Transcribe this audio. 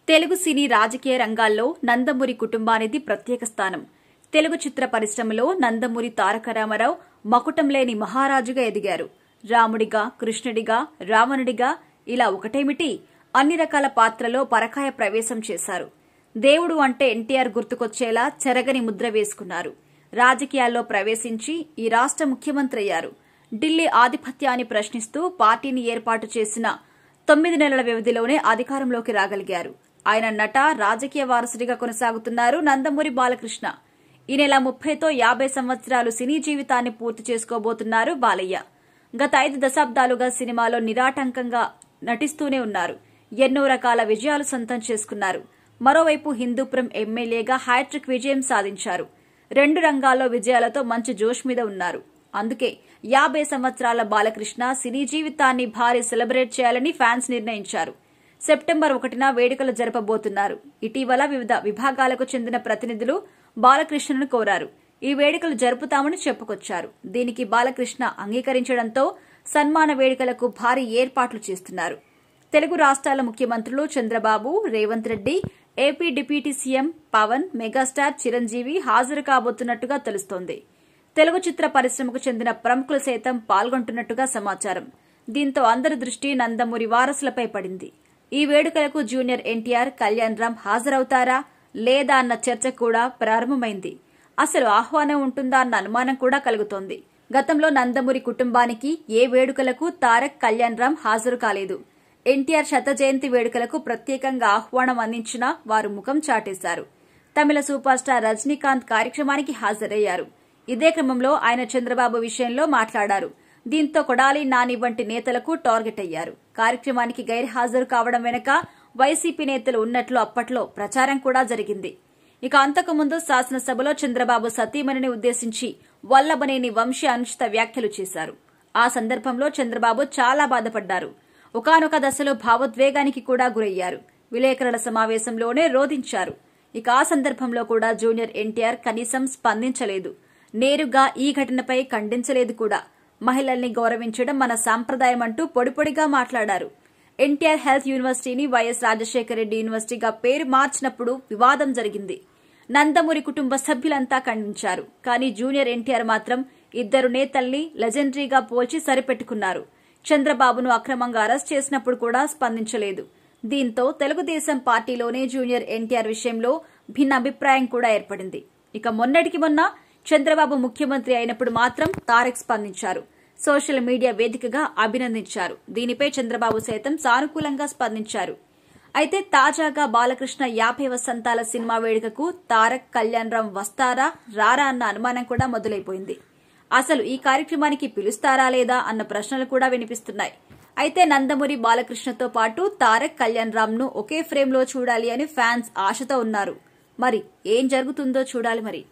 తెలుగు సినీ రాజకీయ రంగాల్లో నందమూరి కుటుంబానిది ప్రత్యేక స్థానం. తెలుగు చిత్ర పరిశ్రమలో నందమూరి తారక రామారావు మకుటం లేని మహారాజుగా ఎదిగారు. రాముడిగా, కృష్ణుడిగా, రావణుడిగా ఇలా ఒకటేమిటి అన్ని రకాల పాత్రలో పరకాయ ప్రవేశం చేశారు. దేవుడు అంటే ఎన్టీఆర్ గుర్తుకొచ్చేలా చెరగని ముద్ర వేసుకున్నారు. రాజకీయాల్లో ప్రవేశించి ఈ రాష్ట్ర ముఖ్యమంత్రి అయ్యారు. ఢిల్లీ ఆధిపత్యాన్ని ప్రశ్నిస్తూ పార్టీని ఏర్పాటు చేసిన 9 నెలల వ్యవధిలోనే అధికారంలోకి రాగలిగారు. ఆయన నట, రాజకీయ వారసుడిగా కొనసాగుతున్నారు నందమూరి బాలకృష్ణ. ఈ నెల 30తో 50 సంవత్సరాలు సినీ జీవితాన్ని పూర్తి చేసుకోబోతున్నారు బాలయ్య. గత 5 దశాబ్దాలుగా సినిమాలో నిరాటంకంగా నటిస్తూనే ఉన్నారు. ఎన్నో రకాల విజయాలు సొంతం చేసుకున్నారు. మరోవైపు హిందూపురం ఎమ్మెల్యేగా హ్యాట్రిక్ విజయం సాధించారు. 2 రంగాల్లో విజయాలతో మంచి జోష్ మీద ఉన్నారు. అందుకే 50 సంవత్సరాల బాలకృష్ణ సినీ జీవితాన్ని భారీ సెలబ్రేట్ చేయాలని ఫ్యాన్స్ నిర్ణయించారు. సెప్టెంబర్ 1న వేడుకలు జరపబోతున్నారు. ఇటీవల వివిధ విభాగాలకు చెందిన ప్రతినిధులు బాలకృష్ణను కోరారు. ఈ వేడుకలు జరుపుతామని చెప్పుకొచ్చారు. దీనికి బాలకృష్ణ అంగీకరించడంతో సన్మాన వేడుకలకు భారీ ఏర్పాట్లు చేస్తున్నారు. తెలుగు రాష్ట్రాల ముఖ్యమంత్రులు Chandrababu, Revanth Reddy, AP deputy CM Pawan, megastar Chiranjeevi హాజరు కాబోతున్నట్టుగా తెలుస్తోంది. తెలుగు చిత్ర పరిశ్రమకు చెందిన ప్రముఖులు సైతం పాల్గొంటున్నట్టుగా సమాచారం. దీంతో అందరి దృష్టి నందమూరి వారసులపై పడింది. ఈ వేడుకలకు జూనియర్ ఎన్టీఆర్, కళ్యాణ్ రామ్ హాజరవుతారా లేదా అన్న చర్చ కూడా ప్రారంభమైంది. అసలు ఆహ్వానం ఉంటుందా అన్న అనుమానం కూడా కలుగుతోంది. గతంలో నందమూరి కుటుంబానికి ఏ వేడుకలకు తారక్, కళ్యాణ్ రామ్ హాజరు కాలేదు. ఎన్టీఆర్ శత జయంతి వేడుకలకు ప్రత్యేకంగా ఆహ్వానం అందించినా వారు ముఖం చాటేశారు. తమిళ సూపర్ స్టార్ రజనీకాంత్ కార్యక్రమానికి హాజరయ్యారు. ఇదే క్రమంలో ఆయన చంద్రబాబు విషయంలో మాట్లాడారు. దీంతో కొడాలి నాని వంటి నేతలకు టార్గెట్ అయ్యారు. కార్యక్రమానికి గైర్హాజరు కావడం వెనుక వైసీపీ నేతలు ఉన్నట్లు అప్పట్లో ప్రచారం కూడా జరిగింది. ఇక అంతకుముందు శాసనసభలో చంద్రబాబు సతీమణిని ఉద్దేశించి వల్లభనేని వంశీ అనుచిత వ్యాఖ్యలు చేశారు. ఆ సందర్భంలో చంద్రబాబు చాలా బాధపడ్డారు. ఒకానొక దశలో భావోద్వేగానికి కూడా గురయ్యారు. విలేకరుల సమావేశంలోనే రోధించారు. ఇక ఆ సందర్భంలో కూడా జూనియర్ ఎన్టీఆర్ కనీసం స్పందించలేదు. నేరుగా ఈ ఘటనపై ఖండించలేదు కూడా. మహిళల్ని గౌరవించడం మన సాంప్రదాయం అంటూ పొడిపొడిగా మాట్లాడారు. ఎన్టీఆర్ హెల్త్ యూనివర్సిటీని వైఎస్ రాజశేఖర రెడ్డి యూనివర్సిటీగా పేరు మార్చినప్పుడు వివాదం జరిగింది. నందమూరి కుటుంబ సభ్యులంతా ఖండించారు. కానీ జూనియర్ ఎన్టీఆర్ మాత్రం ఇద్దరు నేతల్ని లెజెండరీగా పోల్చి సరిపెట్టుకున్నారు. చంద్రబాబును అక్రమంగా అరెస్ట్ చేసినప్పుడు కూడా స్పందించలేదు. దీంతో తెలుగుదేశం పార్టీలోనే జూనియర్ ఎన్టీఆర్ విషయంలో భిన్న అభిప్రాయం కూడా ఏర్పడింది. ఇక మొన్నటికి మొన్న చంద్రబాబు ముఖ్యమంత్రి అయినప్పుడు మాత్రం తారక్ స్పందించారు. సోషల్ మీడియా వేదికగా అభినందించారు. దీనిపై చంద్రబాబు సైతం సానుకూలంగా స్పందించారు. అయితే తాజాగా బాలకృష్ణ 50 వసంతాల సినిమా వేడుకకు తారక్, కళ్యాణ్ రామ్ వస్తారా రారా అన్న అనుమానం కూడా మొదలైపోయింది. అసలు ఈ కార్యక్రమానికి పిలుస్తారా లేదా అన్న ప్రశ్నలు కూడా వినిపిస్తున్నాయి. అయితే నందమూరి బాలకృష్ణతో పాటు తారక్, కళ్యాణ్ రామ్ ను ఒకే ఫ్రేమ్ లో చూడాలి అని ఫ్యాన్స్ ఆశతో ఉన్నారు. మరి ఏం జరుగుతుందో చూడాలి మరి.